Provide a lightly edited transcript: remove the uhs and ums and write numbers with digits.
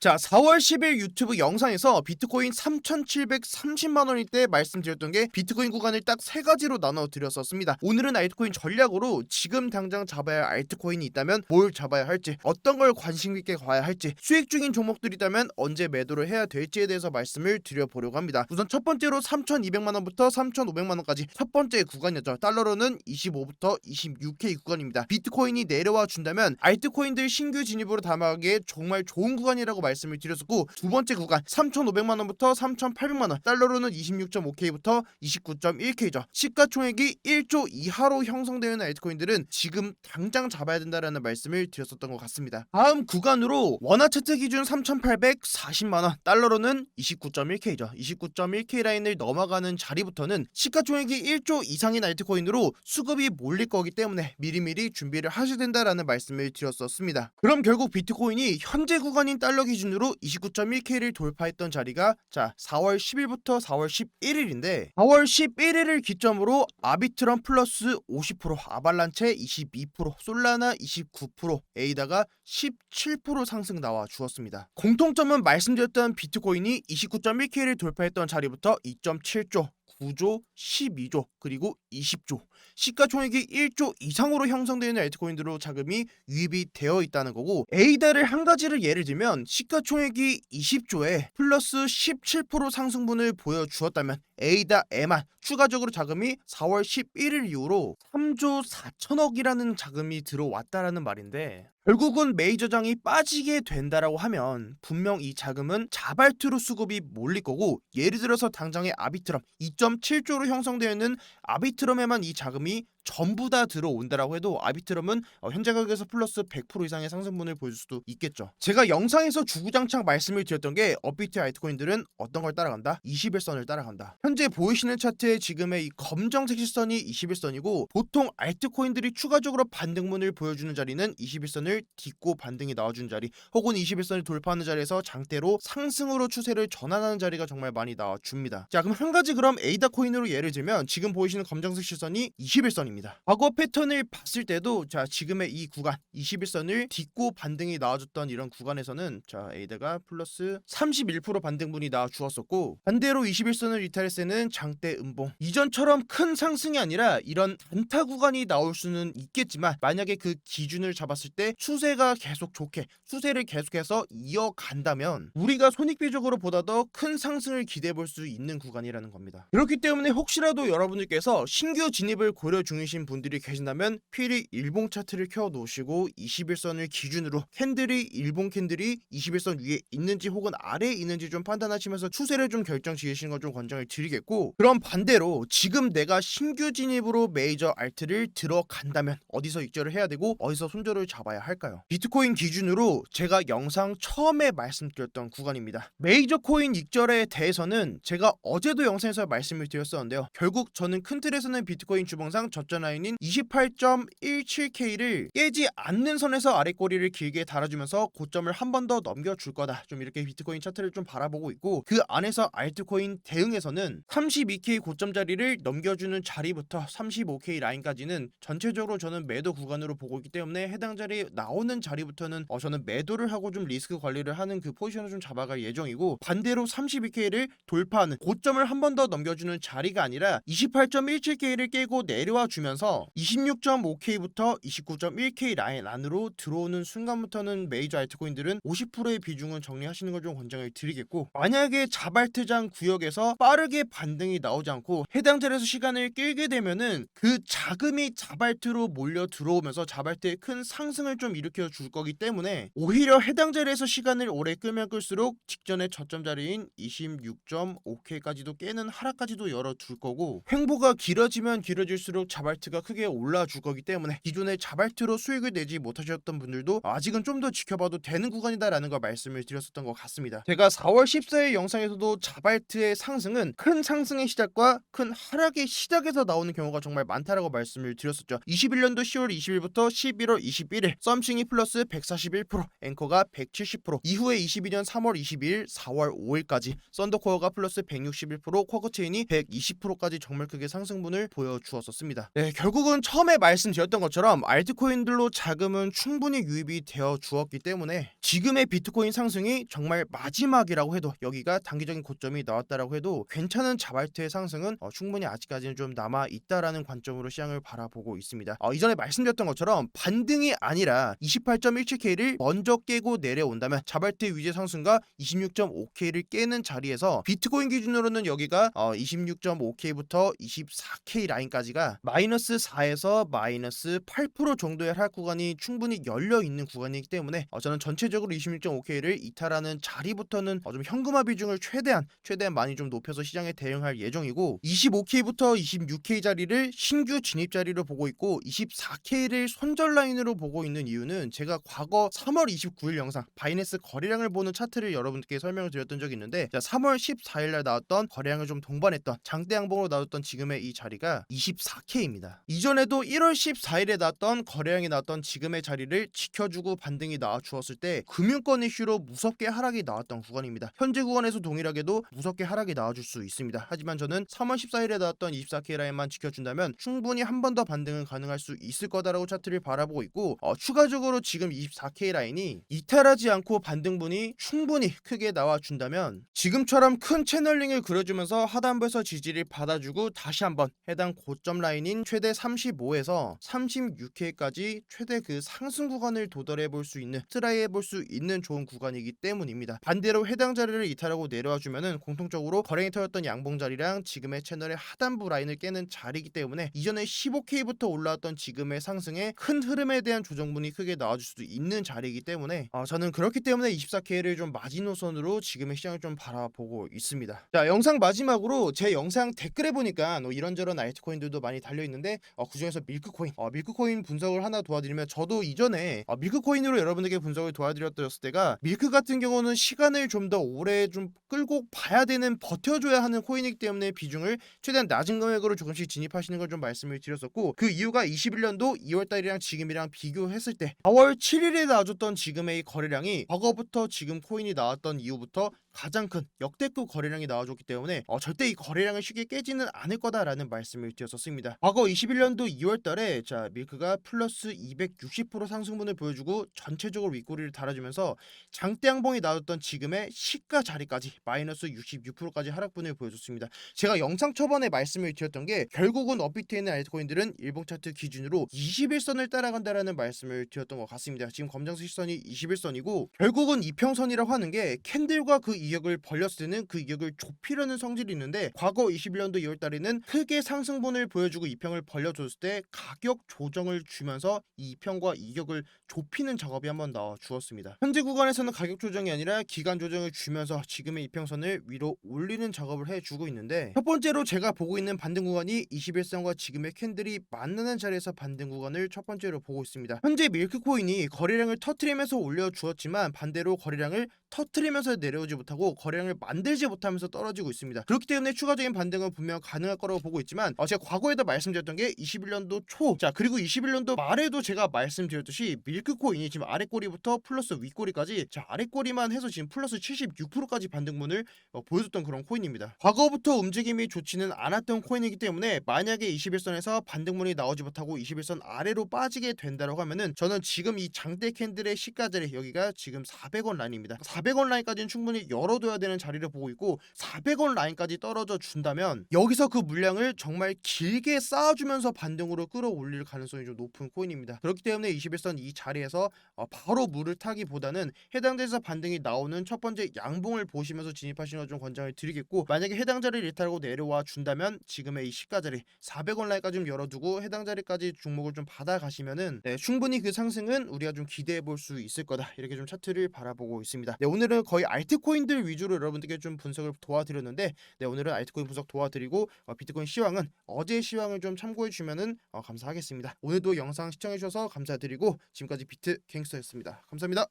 자, 4월 10일 유튜브 영상에서 비트코인 3,730만원일 때 말씀드렸던 게 비트코인 구간을 딱 세 가지로 나눠 드렸었습니다. 오늘은 알트코인 전략으로 지금 당장 잡아야 할 알트코인이 있다면 뭘 잡아야 할지, 어떤 걸 관심 있게 봐야 할지, 수익 중인 종목들이 있다면 언제 매도를 해야 될지에 대해서 말씀을 드려보려고 합니다. 우선 첫 번째로 3,200만원부터 3,500만원까지 첫 번째 구간이었죠. 달러로는 25부터 26K 구간입니다. 비트코인이 내려와 준다면 알트코인들 신규 진입으로 담아가기에 정말 좋은 구간이라고 말씀을 드렸었고, 두 번째 구간 3,500만원부터 3,800만원, 달러로는 26.5K부터 29.1K죠. 시가총액이 1조 이하로 형성되는 알트코인들은 지금 당장 잡아야 된다라는 말씀을 드렸었던 것 같습니다. 다음 구간으로 원화 차트 기준 3,840만원, 달러로는 29.1K죠. 29.1K 라인을 넘어가는 자리부터는 시가총액이 1조 이상인 알트코인으로 수급이 몰릴 거기 때문에 미리미리 준비를 하셔야 된다라는 말씀을 드렸었습니다. 그럼 결국 비트코인이 현재 구간인 달러 기준으로 29.1K를 돌파했던 자리가 4월 10일부터 4월 11일인데, 4월 11일을 기점으로 아비트럼 플러스 50%, 아발란체 22%, 솔라나 29%, 에이다가 17% 상승 나와 주었습니다. 공통점은 말씀드렸던 비트코인이 29.1K를 돌파했던 자리부터 2.7조, 9조, 12조, 그리고 20조, 시가총액이 1조 이상으로 형성되는 알트코인들로 자금이 유입이 되어 있다는 거고, 에이다를 한 가지를 예를 들면 시가총액이 20조에 플러스 17% 상승분을 보여주었다면 에이다에만 추가적으로 자금이 4월 11일 이후로 3조 4천억이라는 자금이 들어왔다라는 말인데, 결국은 메이저장이 빠지게 된다라고 하면 분명 이 자금은 자발투로 수급이 몰릴 거고, 예를 들어서 당장의 아비트럼 2.7조로 형성되어 있는 아비트럼에만 이 자금이 전부 다 들어온다라고 해도 아비트럼은 현재 가격에서 플러스 100% 이상의 상승분을 보여줄 수도 있겠죠. 제가 영상에서 주구장창 말씀을 드렸던 게 업비트 알트코인들은 어떤 걸 따라간다? 21선을 따라간다. 현재 보이시는 차트에 지금의 이 검정색 실선이 21선이고, 보통 알트코인들이 추가적으로 반등문을 보여주는 자리는 21선을 딛고 반등이 나와주는 자리, 혹은 21선을 돌파하는 자리에서 장대로 상승으로 추세를 전환하는 자리가 정말 많이 나와줍니다. 자, 그럼 한 가지 그럼 에이다 코인으로 예를 들면 지금 보이시는 검정색 실선이 21선입니다. 과거 패턴을 봤을 때도 지금의 이 구간 21선을 딛고 반등이 나와줬던 이런 구간에서는 에이다가 플러스 31% 반등분이 나와주었었고, 반대로 21선을 이탈했을 때는 장대 음봉, 이전처럼 큰 상승이 아니라 이런 단타 구간이 나올 수는 있겠지만, 만약에 그 기준을 잡았을 때 추세가 계속 좋게 추세를 계속해서 이어간다면 우리가 손익비적으로 보다 더 큰 상승을 기대해 볼 수 있는 구간이라는 겁니다. 그렇기 때문에 혹시라도 여러분들께서 신규 진입을 고려 중이신 분들이 계신다면 필히 일봉 차트를 켜 놓으시고 21선을 기준으로 캔들이 일봉 캔들이 21선 위에 있는지 혹은 아래에 있는지 좀 판단하시면서 추세를 좀 결정 지으시는 걸 좀 권장을 드리겠고, 그럼 반대로 지금 내가 신규 진입으로 메이저 알트를 들어간다면 어디서 익절을 해야 되고 어디서 손절을 잡아야 할까요? 비트코인 기준으로 제가 영상 처음에 말씀드렸던 구간입니다. 메이저 코인 익절에 대해서는 제가 어제도 영상에서 말씀을 드렸었는데요. 결국 저는 큰 틀에서는 비트코인 주봉상 저점 라인인 28.17K를 깨지 않는 선에서 아랫꼬리를 길게 달아주면서 고점을 한 번 더 넘겨줄 거다, 좀 이렇게 비트코인 차트를 좀 바라보고 있고, 그 안에서 알트코인 대응에서는 32K 고점 자리를 넘겨주는 자리부터 35K 라인까지는 전체적으로 저는 매도 구간으로 보고 있기 때문에 해당 자리 나오는 자리부터는 저는 매도를 하고 좀 리스크 관리를 하는 그 포지션을 좀 잡아갈 예정이고, 반대로 32K를 돌파하는 고점을 한 번 더 넘겨주는 자리가 아니라 28.17K를 깨고 내려와 주면서 26.5K부터 29.1K 라인 안으로 들어오는 순간부터는 메이저 알트코인들은 50%의 비중은 정리하시는 걸 좀 권장을 드리겠고, 만약에 자발트장 구역에서 빠르게 반등이 나오지 않고 해당 자리에서 시간을 끌게 되면은 그 자금이 자발트로 몰려 들어오면서 자발트의 큰 상승을 좀 일으켜 줄 거기 때문에 오히려 해당 자리에서 시간을 오래 끌면 끌수록 직전의 저점 자리인 26.5K까지도 깨는 하락까지도 열어둘 거고, 횡보가 길어지면 길어질수록 자발트가 크게 올라줄 거기 때문에 기존에 자발트로 수익을 내지 못하셨던 분들도 아직은 좀 더 지켜봐도 되는 구간이다라는 걸 말씀을 드렸었던 것 같습니다. 제가 4월 14일 영상에서도 자발트의 상승은 큰 상승의 시작과 큰 하락의 시작에서 나오는 경우가 정말 많다라고 말씀을 드렸었죠. 21년도 10월 20일부터 11월 21일 썸씽이 플러스 141%, 앵커가 170%, 이후에 22년 3월 22일, 4월 5일까지 썬더코어가 플러스 161%, 쿼커체인이 120%까지 정말 크게 상승분을 보여주었었습니다. 네, 결국은 처음에 말씀드렸던 것처럼 알트코인들로 자금은 충분히 유입이 되어 주었기 때문에 지금의 비트코인 상승이 정말 마지막이라고 해도, 여기가 단기적인 고점이 나왔다라고 해도 괜찮은 자발트의 상승은 충분히 아직까지는 좀 남아 있다라는 관점으로 시장을 바라보고 있습니다. 이전에 말씀드렸던 것처럼 반등이 아니라 28.17K를 먼저 깨고 내려온다면 자발트 위제 상승과 26.5K를 깨는 자리에서 비트코인 기준으로는 여기가 26.5K부터 24K 라인까지가 마이너스 4에서 마이너스 8% 정도의 하락 구간이 충분히 열려 있는 구간이기 때문에 저는 전체적으로 26.5K를 이탈하는 자리부터는 좀 현금화 비중을 최대한 많이 좀 높여서 시장에 대응할 예정이고, 25K부터 26K 자리를 신규 진입 자리로 보고 있고 24K를 손절 라인으로 보고 있는 이유는 제가 과거 3월 29일 영상 바이낸스 거래량을 보는 차트를 여러분께 설명을 드렸던 적이 있는데, 3월 14일날 나왔던 거래량을 좀 동반했던 장대 양봉으로 나왔던 지금의 이 자리가 24K입니다. 이전에도 1월 14일에 나왔던 거래량이 나왔던 지금의 자리를 지켜주고 반등이 나와 주었을 때 금융권 이슈로 무섭게 하락이 나왔던 구간입니다. 현재 구간에서 동일하게도 무섭게 하락이 나와줄 수 있습니다. 하지만 저는 3월 14일에 나왔던 24K 라인만 지켜준다면 충분히 한 번 더 반등은 가능할 수 있을 거다라고 차트를 바라보고 있고, 추가적으로 지금 24K 라인이 이탈하지 않고 반등분이 충분히 크게 나와준다면 지금처럼 큰 채널링을 그려주면서 하단부에서 지지를 받아주고 다시 한번 해당 고점 라인인 최대 35에서 36K까지 최대 그 상승 구간을 도달해 볼 수 있는, 트라이 해볼 수 있는 좋은 구간이기 때문입니다. 반대로 해당 자리를 이탈하고 내려와 주면은 공통적으로 거래량이 터졌던 양봉 자리랑 지금의 채널의 하단부 라인을 깨는 자리이기 때문에 이전에 15K부터 올라왔던 지금의 상승에 큰 흐름에 대한 조정분이 크게 나와줄 수도 있는 자리이기 때문에 저는 그렇기 때문에 24K를 좀 마지노선으로 지금의 시장을 좀 바라보고 있습니다. 자, 영상 마지막으로 제 영상 댓글에 보니까 이런저런 알트코인들도 많이 달려있는데 그중에서 밀크코인 분석을 하나 도와드리면, 저도 이전에 밀크코인으로 여러분들께 분석을 도와드렸을 때가 밀크 같은 경우는 시간을 좀 더 오래 좀 끌고 봐야 되는, 버텨줘야 하는 코인이기 때문에 비중을 최대한 낮은 금액으로 조금씩 진입하시는 걸 좀 말씀을 드렸었고, 그 이유가 21년도 2월달이랑 지금이랑 비교했을 때 4월 7일에 나와줬던 지금의 거래량이 과거부터 지금 코인이 나왔던 이후부터 가장 큰 역대급 거래량이 나와줬기 때문에 절대 이 거래량을 쉽게 깨지는 않을 거다라는 말씀을 드렸었습니다. 과거 21년도 2월달에 밀크가 플러스 260% 상승분을 보여주고 전체적으로 윗꼬리를 달아주면서 장대 양봉이 나왔던 지금의 시가 자리까지 마이너스 66%까지 하락분을 보여줬습니다. 제가 영상 초반에 말씀을 드렸던 게 결국은 업비트에 있는 알트코인들은 일봉 차트 기준으로 21선을 따라간다라는 말씀을 드렸던 것 같습니다. 지금 검정색 시선이 21선이고 결국은 이평선이라고 하는 게 캔들과 그 이격을 벌렸을 때는 그 이격을 좁히려는 성질이 있는데, 과거 21년도 2월달에는 크게 상승분을 보여주고 이평을 벌려줬을 때 가격 조정을 주면서 이 이평과 이격을 좁히는 작업이 한번 나와 주었습니다. 현재 구간에서는 가격 조정이 아니라 기간 조정을 주면서 지금의 이평선을 위로 올리는 작업을 해주고 있는데, 첫 번째로 제가 보고 있는 반등 구간이 21선과 지금의 캔들이 만나는 자리에서 반등 구간을 첫 번째로 보고 있습니다. 현재 밀크코인이 거래량을 터트리면서 올려주었지만 반대로 거래량을 터트리면서 내려오지 못하고 거래량을 만들지 못하면서 떨어지고 있습니다. 그렇기 때문에 추가적인 반등은 분명 가능할 거라고 보고 있지만, 제가 과거에도 말씀드렸던 게 21년도 초, 그리고 21년도 말에도 제가 말씀드렸듯이 밀크코인이 지금 아래꼬리부터 플러스 윗꼬리까지, 아래꼬리만 해서 지금 플러스 76%까지 반등분을 보여줬던 그런 코인입니다. 과거부터 움직임이 좋지는 않았던 코인이기 때문에 만약에 21선에서 반등분이 나오지 못하고 21선 아래로 빠지게 된다고 하면은 저는 지금 이 장대 캔들의 시가 자리, 여기가 지금 400원 라인입니다. 400원 라인까지는 충분히 열어둬야 되는 자리를 보고 있고, 400원 라인까지 떨어져 준다면 여기서 그 물량을 정말 길게 쌓아주면서 반등으로 끌어올릴 가능성이 좀 높은 코인입니다. 그렇기 때문에 21선 이 자리에서 바로 물을 타기보다는 해당 데서 반등이 나오는 첫 번째 양봉을 보시면서 진입하시는 걸 좀 권장을 드리겠고, 만약에 해당 자리를 이탈하고 내려와 준다면 지금의 이 시가 자리 400원 라인까지 좀 열어두고 해당 자리까지 종목을 좀 받아가시면은 충분히 그 상승은 우리가 좀 기대해 볼 수 있을 거다, 이렇게 좀 차트를 바라보고 있습니다. 오늘은 거의 알트코인들 위주로 여러분들께 좀 분석을 도와드렸는데, 오늘은 알트코인 분석 도와드리고 비트코인 시황은 어제 시황을 좀 참고해 주면은 감사하겠습니다. 오늘도 영상 시청해 주셔서 감사드리고 지금까지 비트 갱스터였습니다. 감사합니다.